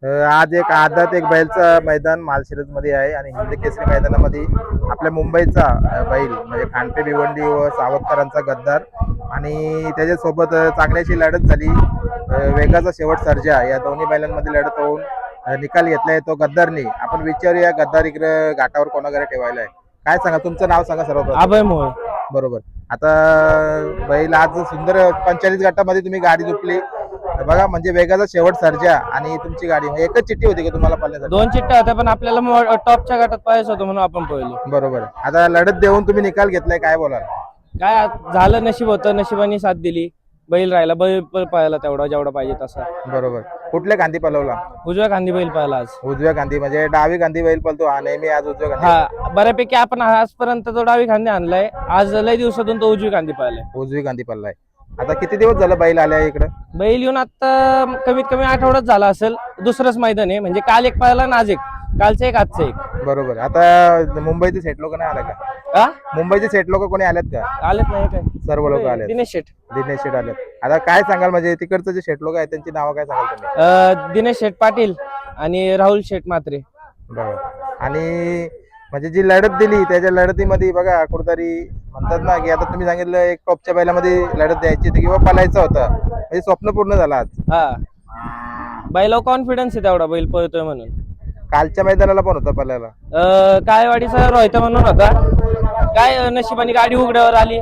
आज एक आदत एक बैलचं मैदान माळशिरस मध्ये आहे आणि हिंद केसरी मैदानामध्ये आपल्या मुंबईचा बैल म्हणजे खांडे भिवंडी व सावतकरांचा गद्दार आणि त्याच्यासोबत चांगल्याशी लढत झाली. वेगाचा शेवट सर्जा या दोन्ही बैलांमध्ये लढत होऊन निकाल घेतलाय तो गद्दारनी. आपण विचारूया गद्दार इकडे घाटावर कोणाकडे ठेवायला आहे. काय सांगा, तुमचं नाव सांगा सर्वप्रथम. अभय मोळ. बरोबर. आता बैल आज सुंदर 45 गटामध्ये तुम्ही गाडी झुकली बघा, म्हणजे वेगाचा शेवट सर्जा आणि तुमची गाडी म्हणजे एकच चिठ्ठी होती का तुम्हाला पाळण्यासाठी? दोन चिठ्ठ्या होत्या पण आपल्याला टॉपच्या गटात पाहायचं होतं म्हणून आपण पळलो. बरोबर. आता लढत देऊन तुम्ही निकाल घेतलाय, काय बोलाल? काय झालं, नशीब होतं, नशिबाने साथ दिली. बैल राहिला, बैल पळायला तेवढा जेवढा पाहिजे तसा. बरोबर. कुठल्या गांधी पलवला? उजव्या खांदी बैल पळाला आज. उजव्या गांधी म्हणजे डावी गांधी बैल पलतो हा नेहमी, आज उजव्या गांधी. हा, बऱ्यापैकी आपण आजपर्यंत तो डावी खांदी आणलाय, आज लय दिवसातून तो उजवी खांदी पळालाय. उजवी गांधी पललाय. आता किती दिवस झालं बैल आल्या इकडे? बैल येऊन आता कमीत कमी आठवडाच झाला असेल. दुसरंच मैदान आहे, म्हणजे काल एक पळाला ना आज एक, कालचं एक आजचं एक. बरोबर. आता मुंबईचे सेट लोक नाही आले का? हा, मुंबईचे सेट लोक कोणी आलेत का? आलेत नाही काय? सर्व लोक आले. दिनेश शेठ. दिनेश शेट आलेत. आता काय सांगाल, म्हणजे तिकडचे जे शेट लोक आहेत त्यांची नावं काय सांगाल तुम्ही? दिनेश शेठ पाटील आणि राहुल शेठ मात्रे. बरोबर. आणि म्हणजे जी लढत दिली त्याच्या लढतीमध्ये बघा कुठेतरी म्हणतात ना की आता तुम्ही सांगितलं एक टॉपच्या बैलामध्ये लढत द्यायची होती किंवा पलायचं होतं, म्हणजे स्वप्न पूर्ण झालं आज. हा, बैलावर कॉन्फिडन्स आहे तेवढा, बैल पळतोय म्हणून. कालच्या मैदानाला पण होता पलायला. कायवाडीचा रोहित म्हणून होता. काय नशिबाने गाडी उघड्यावर आली,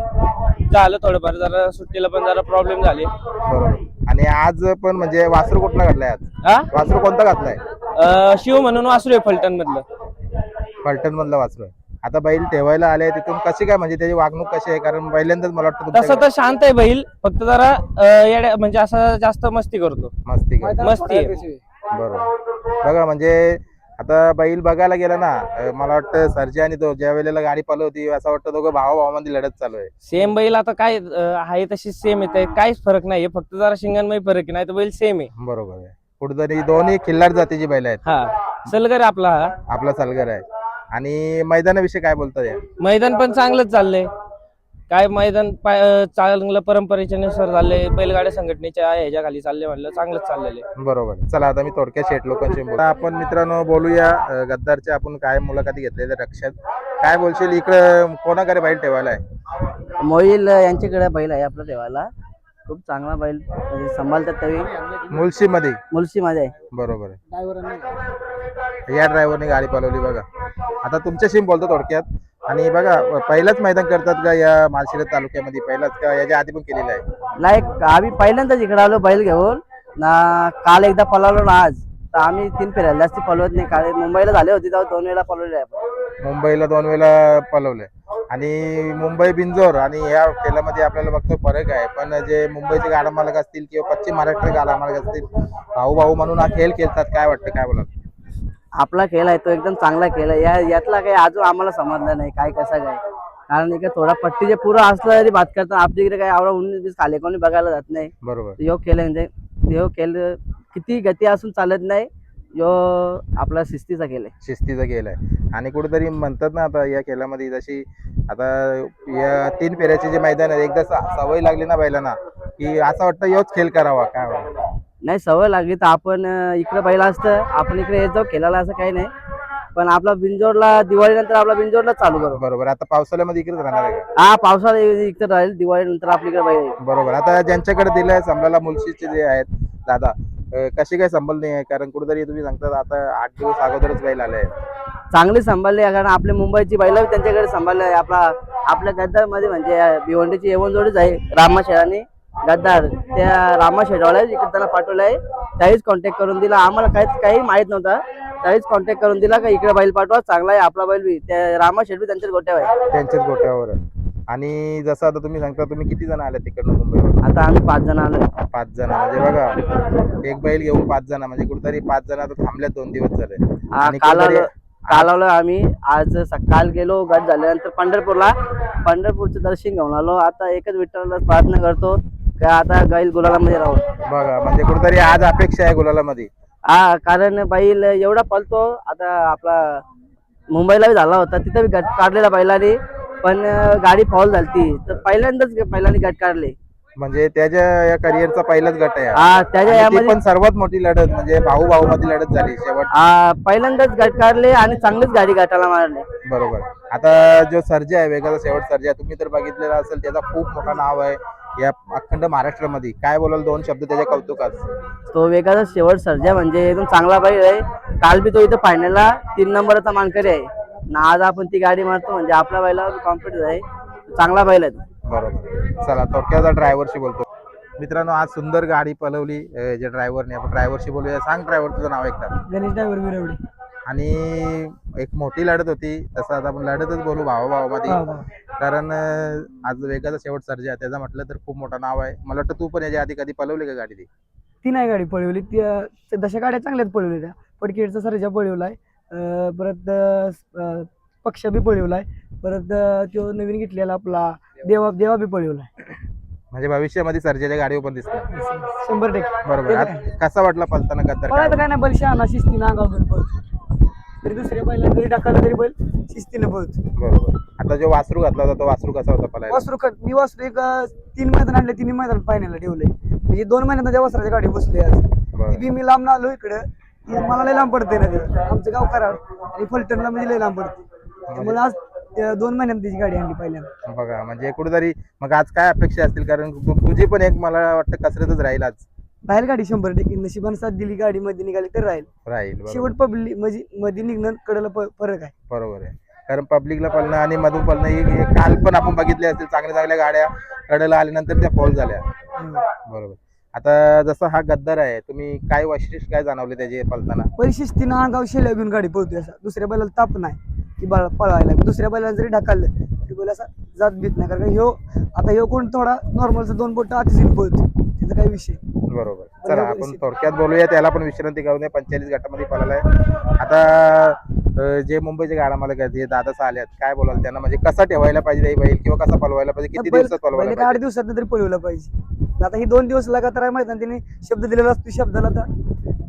झालं थोडंफार, जरा सुट्टीला पण जरा प्रॉब्लेम झाले. बरोबर. आणि आज पण म्हणजे वासरू कुठला घातलाय आज? हा, वासरू कोणता घातलाय? शिव म्हणून वासरू आहे फलटण मधलं. फलटण मधला वासरू आहे. आता बैल ठेवायला आले तिथून कशी काय, म्हणजे त्याची वागणूक कशी आहे? कारण पहिल्यांदाच मला वाटतं तसं तुमच्याकडे तर शांत आहे बैल, फक्त जरा येड्या म्हणजे असं जास्त मस्ती करतो. मस्ती करतो. मस्ती आहे. बरोबर. बघा म्हणजे आता बैल बघायला गेला ना, मला वाटतं सर्जा आणि तो ज्या वेळेला गाडी पालव होती असं वाटतं दोघं भावाभावामध्ये लढत चालू आहे. सेम बैल आता काय आहे तशी सेम येते, काहीच फरक नाहीये, फक्त जरा शिंगांमध्ये फरक आहे, नाही तर बैल सेम आहे. बरोबर आहे. कुठेतरी दोन्ही खिल्लार जातीची बैल आहेत. हा, सलगर आहे आपला हा. आपला सलगर आहे. आणि मैदानाविषयी काय बोलताय? मैदान पण चांगलंच चाललंय. काय मैदान चांगलं परंपरेच्या नुसार चाललंय, बैलगाड्या संघटनेच्या ह्याच्या खाली चालले, म्हणलं चांगलंच चाललेलं आहे. बरोबर. चला आता मी थोडक्यात शेट लोकांशी बोलतो. आपण मित्रांनो बोलूया गद्दारचे आपण काय मुलाखती घेतलेल्या रक्षात. काय बोलशील, इकडं कोणाकडे बैल ठेवायला आहे? मोईल यांच्याकडे बैल आहे आपला ठेवायला. खूप चांगला बैल सांभाळतात तरी. मुलशी मध्ये. मुलशी मध्ये आहे. बरोबर. या ड्रायव्हरने गाडी पळवली बघा. आता तुमच्याशी बोलतो थोडक्यात. आणि बघा पहिलाच मैदान करतात का या माळशिरस तालुक्यामध्ये? पहिलाच का याच्या आधी पण केलेलं आहे? नाही, आम्ही पहिल्यांदाच इकडे आलो बैल घेऊन ना. काल एकदा पळवलो ना, आज तर आम्ही 3 फेऱ्या जास्ती पळवत नाही. काल मुंबईला झाले होते तेव्हा 2 वेळा पळवले आपण. मुंबईला 2 वेळा पळवलंय. आणि मुंबई बिंजोर आणि या खेळामध्ये आपल्याला बघतो फरक आहे. पण जे मुंबईचे गाडा मालक असतील किंवा पश्चिम महाराष्ट्र गाडा मालक असतील, भाऊ भाऊ म्हणून हा खेळ खेळतात, काय वाटतं, काय बोला? आपला खेळ आहे तो एकदम चांगला खेळ आहे. यातला काही अजून आम्हाला समजलं नाही काय कसं काय. कारण इकडे थोडा पट्टीचे पुरं असलं तरी बात करतात. आपल्या इकडे काही आवडा 19-20 खाले कोणी बघायला जात नाही. बरोबर. यो खेळ म्हणजे यो खेळ किती गती असून चालत नाही. यो आपला शिस्तीचा खेळ आहे. शिस्तीचा खेळ आहे. आणि कुठेतरी म्हणतात ना आता या खेळामध्ये जशी आता या 3 फेऱ्याचे जे मैदान आहे, एकदा सवय लागली ना बैलांना की असं वाटतं योच खेळ करावा. काय वाटतं? नाही, सवय लागली तर आपण इकडे पहिला असतं, आपण इकडे येत जाऊ खेळायला, असं काही नाही. पण आपला बिंजोरला दिवाळीनंतर आपला बिंजोरला चालू करू. बरोबर. आता पावसाळ्यामध्ये इकडेच राहणार आहे का? हा, पावसाळा इकडे राहील, दिवाळीनंतर आपल्याकडे बैल. बरोबर. आता ज्यांच्याकडे दिलंय संभळाला मुलशीचे जे आहेत दादा, कशी काय संभल नाही आहे? कारण कुठेतरी तुम्ही सांगतात आता 8 दिवस अगोदरच बैल आले आहेत. चांगली सांभाळली, कारण आपल्या मुंबईची बैल त्यांच्याकडे सांभाळले. आपल्या गद्दार मध्ये म्हणजे भिवंडीची येवण जोडीच आहे, रामा शेडाने गद्दार. त्या रामा शेडवाला इकडे त्यांना पाठवलं आहे. त्याहीच कॉन्टॅक्ट करून दिला. आम्हाला काही माहित नव्हता, त्याहीच कॉन्टॅक्ट करून दिला का इकडे बैल पाठवा, चांगला आहे आपला बैल बी. त्या रामा शेडवी त्यांच्याच गोट्यावर आहे. त्यांच्याच गोट्यावर. आणि जसं आता तुम्ही सांगता, तुम्ही किती जण आले तिकडनं मुंबईवर? आता आम्ही 5 जण आलो. 5 जण म्हणजे बघा, एक बैल घेऊन 5 जण, म्हणजे कुठेतरी 5 जण आता थांबल्यात 2 दिवस झाले. आणि काल आलो आम्ही. आज सकाळ गेलो, गट झाल्यानंतर पंढरपूरचं दर्शन घेऊन आलो. आता एकच विठ्ठलाला प्रार्थना करतो का आता बैल गुलालामध्ये राहू. बघा म्हणजे कुठेतरी आज अपेक्षा आहे गुलालामध्ये. हा, कारण बैल एवढा पळतो. आता आपला मुंबईला बी झाला होता, तिथं बी गट काढलेला बैलाने, पण गाडी फॉल झाली तर पहिल्यांदाच बैलाने गट काढले. म्हणजे त्याच्या या करिअरचा पहिलाच गट आहे हा. हा त्याच्या आणि ती यामध्ये पण सर्वात मोठी लढत म्हणजे भाऊ भाऊ मध्ये लढत झाली शेवट. पहिल्यांदाच गट काढले आणि चांगलीच गाडी गटाला मारले. बरोबर. आता जो सर्जा आहे वेगाचा शेवट सर्जा तुम्ही तर बघितलेला असेल, त्याचा खूप मोठा नाव आहे या अखंड महाराष्ट्रामध्ये. काय बोलाल दोन शब्द त्याच्या कौतुकात? तो वेगाचा शेवट सर्जा म्हणजे एकदम चांगला बैल आहे. काल बी तो इथं फायनलला 3 नंबरचा मानकरी आहे. आणि आज आपण ती गाडी मारतो म्हणजे आपल्या बैलावर कॉन्फिडन्स आहे. चांगला बैल आहे तो. बरोबर. चला थोडक्यात ड्रायव्हरशी बोलतो. मित्रांनो आज सुंदर गाडी पळवली जे ड्रायव्हरने. आपण ड्रायव्हरशी बोलूया. सांग ड्रायव्हर तुझं नाव एकदा. गणेश ड्रायव्हर विरवडे. आणि एक मोठी लढत होती, तसं आता आपण लढतच बोलू भावाभावामध्ये. कारण आज वेगाचा शेवट सर्जा त्याचा म्हटलं तर खूप मोठं नाव आहे. मला वाटतं तू पण याच्या आधी कधी पळवली का गाडी ती? ती नाही गाडी पळवली. ती दशा गाड्या चांगल्याच पळवल्या. पडकेडचा सर्जा पळवलाय, परत पक्ष बी पळवलाय, परत तो नवीन घेतलेला आपला देवा बी पळवलाय. म्हणजे भविष्यामध्ये सर्जाच्या गाडीवर पण दिसणार 100%. बरोबर. आज कसा वाटला पळताना गद्दार? पळायचं काय नाही, बैल शहाणा शिस्तीनं अंगावर घेऊन पळतो. तरी दुसऱ्या बैला जरी टाकला तरी बैल शिस्तीनं पळतो. बरोबर. आता जो वासरू घातला होता तो वासरू कसा होता पळायला? मी वासरू एक 3 मैदान आणले, 3 मैदान फायनलला ठेवले. म्हणजे 2 महिन्यात त्या वासराच्या गाडी बसली आज. ती बी मी लांब आलो इकडं. मला लय लांब पडते ना ते. आमचं गाव कराड आणि फलटणला म्हणजे लय लांब पडते. मला आज 2 महिन्यात त्याची गाडी आणली पहिल्यांदा. बघा म्हणजे कुठेतरी मग आज काय अपेक्षा असतील, कारण तुझी पण एक मला वाटतं कसरतच राहील आज. राहील गाडी 100%. नशिबाने साथ दिली, गाडी मध्ये निघाली तर राहील. बरोबर. शेवट पब्लिक म्हणजे मध्ये निघणं कडेला फरक आहे. बरोबर आहे. कारण पब्लिकला पळणं आणि मधून पळणं ही काल पण आपण बघितले असतील, चांगल्या चांगल्या गाड्या कडेला आल्यानंतर त्या फॉल झाल्या. बरोबर. आता जसं हा गद्दार आहे, तुम्ही काय वैशिष्ट्य काय जाणवले त्याचे पळताना? परिशिस्तीनं अंगावर शेल्या घेऊन गाडी पळतोय. असा दुसऱ्या बैलाला ताप नाही की पळवायला. दुसऱ्या बैलाला जरी ढकललं तरी बैल असा जात बीत नाही. कारण ह्यो कोण थोडा नॉर्मलचा 2 बोट आधीच पळतो, त्याचा काही विषय. बरोबर. चला आपण थोडक्यात बोलूया. त्याला पण विश्रांती करून 45 गटामध्ये पळालाय. आता जे मुंबईचे गाडा मालक आहेत हे दादा आल्यात, काय बोलाल त्यांना? म्हणजे कसा ठेवायला पाहिजे हे बैल किंवा कसा पळवायला पाहिजे, किती दिवसात पळवायला बैल पाहिजे? 8 दिवसात तरी पळवलं पाहिजे. आता ही 2 दिवस लगातार आहे मैदान. त्यांनी शब्द दिलेला असतो. शब्दाला तर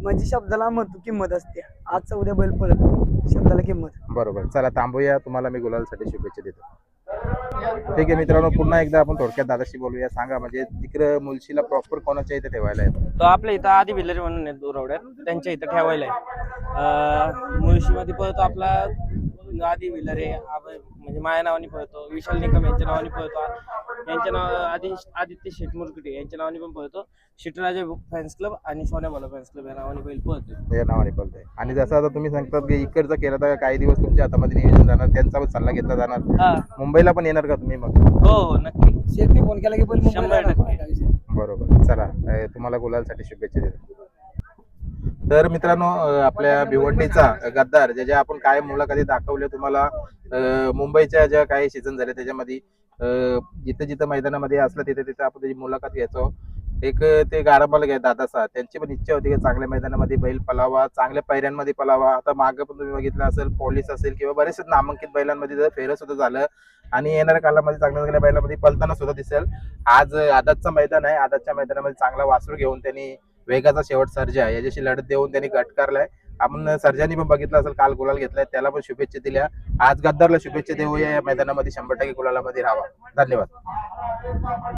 म्हणजे शब्दाला म्हणतो किंमत असते. आजचा उद्या बैल पळत, शब्दाला किंमत. बरोबर. चला थांबूया. तुम्हाला मी गुलालसाठी शुभेच्छा देतो. ठीक आहे मित्रांनो, पुन्हा एकदा आपण थोडक्यात दादाशी बोलूया. सांगा म्हणजे तिकडे मुलशीला प्रॉपर कोणाच्या इथे ठेवायला आहे? तो आपल्या इथं आधी भिल्लरी म्हणून आहेत दुरवड्यात, त्यांच्या इथं ठेवायला आहे. मुळशीमध्ये पळतो आपला आधी भिल्लरे, म्हणजे माझ्या नावाने पळतो. विशाल निकम यांच्या नावाने पळतो. यांच्या नाव आदित्य शेठ मुरकुटे यांच्या नावाने पण पळतो. शिटराजे फॅन्स क्लब आणि सोन्याबाला फॅन्स क्लब या नावाने बैल पळतो. या नावाने पळतोय. आणि जसं आता तुम्ही सांगतात की इकडचं केलं तर काही दिवस तुमच्या हातामध्ये नियोजन जाणार, त्यांचा पण सल्ला घेतला जाणार. मुंबईला पण येणार का तुम्ही मग? हो नक्की. शेतनी फोन केला की बैल 100%. बरोबर. चला तुम्हाला गुलालसाठी शुभेच्छा देतो. तर मित्रांनो, आपल्या भिवंडीचा गद्दार ज्याच्या आपण काय मुलाखती दाखवल्या तुम्हाला, मुंबईच्या ज्या काही सीझन झाले त्याच्यामध्ये जिथं जिथं मैदानामध्ये असलं तिथे आपण त्याची मुलाखत घ्यायचो. एक ते गाडामालक आहे दादासा, त्यांची पण इच्छा होती की चांगल्या मैदानामध्ये बैल पळावा, चांगल्या पैऱ्यांमध्ये पळावा. आता मागं पण तुम्ही बघितलं असेल, पॉलिस असेल किंवा बरेचसे नामांकित बैलांमध्ये जर फेरं सुद्धा झालं आणि येणाऱ्या कालामध्ये चांगल्या चांगल्या बैलांमध्ये पळताना सुद्धा दिसेल. आज आदातचं मैदान आहे. आदातच्या मैदानामध्ये चांगला वासरू घेऊन त्यांनी वेगाचा शेवट सर्जा याच्याशी लढत देऊन त्यांनी गट करलाय. आपण सर्जानी पण बघितलं असेल काल गुलाल घेतलाय, त्याला पण शुभेच्छा दिल्या. आज गद्दारला शुभेच्छा देऊया. या मैदानामध्ये 100% गुलालामध्ये राहावा. धन्यवाद.